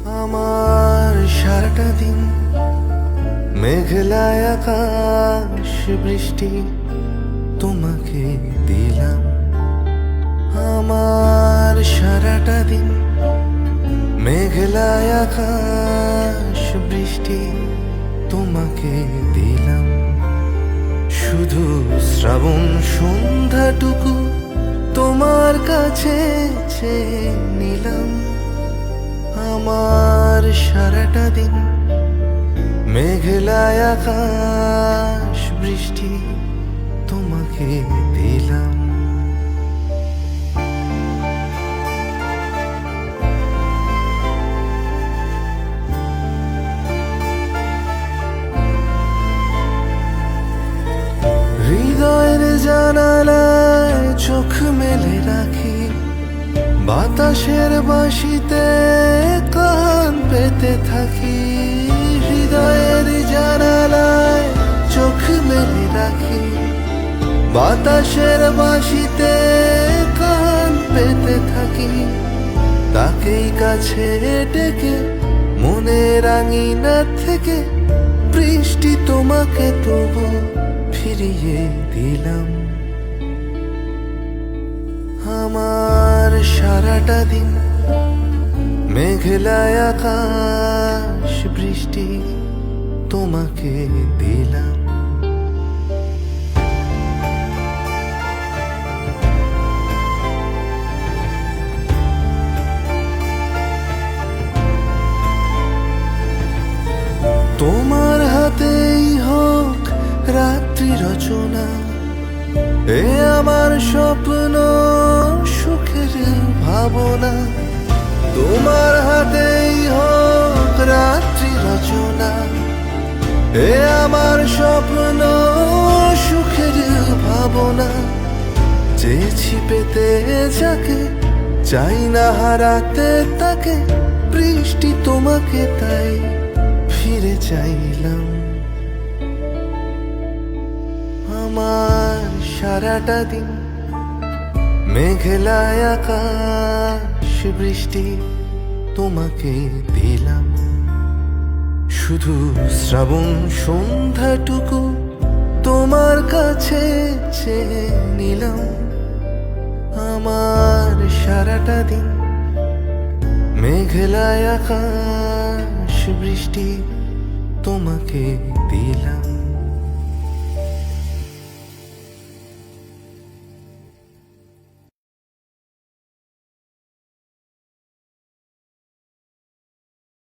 আমার সারাটা দিন মেঘলা আকাশ বৃষ্টি তোমাকে দিলাম। আমার সারাটা দিন মেঘলা আকাশ বৃষ্টি তোমাকে দিলাম। শুধু শ্রাবণ সন্ধ্যাটুকু তোমার কাছে চেয়ে নিলাম। আমার সারাটা দিন মেঘলা আকাশ বৃষ্টি তোমাকে দিলাম। হৃদয়ের জানালায় চোখ মেলে রাখি, বাতাসের বাঁশিতে কান পেতে থাকি। হৃদয়ের জানালায় চোখ মেলে রাখি, বাতাসের বাঁশিতে কান পেতে থাকি। তাকেই কাছে ডেকে মনের আঙিনা থেকে বৃষ্টি তোমাকে তবু ফিরিয়ে দিলাম। আমার সারাটা দিন মেঘলা আকাশ বৃষ্টি তোমাকে দিলাম। তোমার হাতেই হোক রাত্রি রচনা, এ আমার স্বপ্ন সুখের ভাবনা। তোমার হাতেই হোক রাত্রি রচনা, এ আমার স্বপ্ন সুখের ভাবনা। চেয়েছি পেতে যাকে, চাই না হারাতে তাকে, বৃষ্টি তোমাকে তাই ফিরে চাইলাম। আমার সারাটা দিন মেঘলা আকাশ বৃষ্টি তোমাকে দিলাম। শুধু শ্রাবণ সন্ধ্যাটুকু তোমার কাছে চেয়ে নিলাম। আমার সারাটা দিন মেঘলা আকাশ বৃষ্টি তোমাকে দিলাম।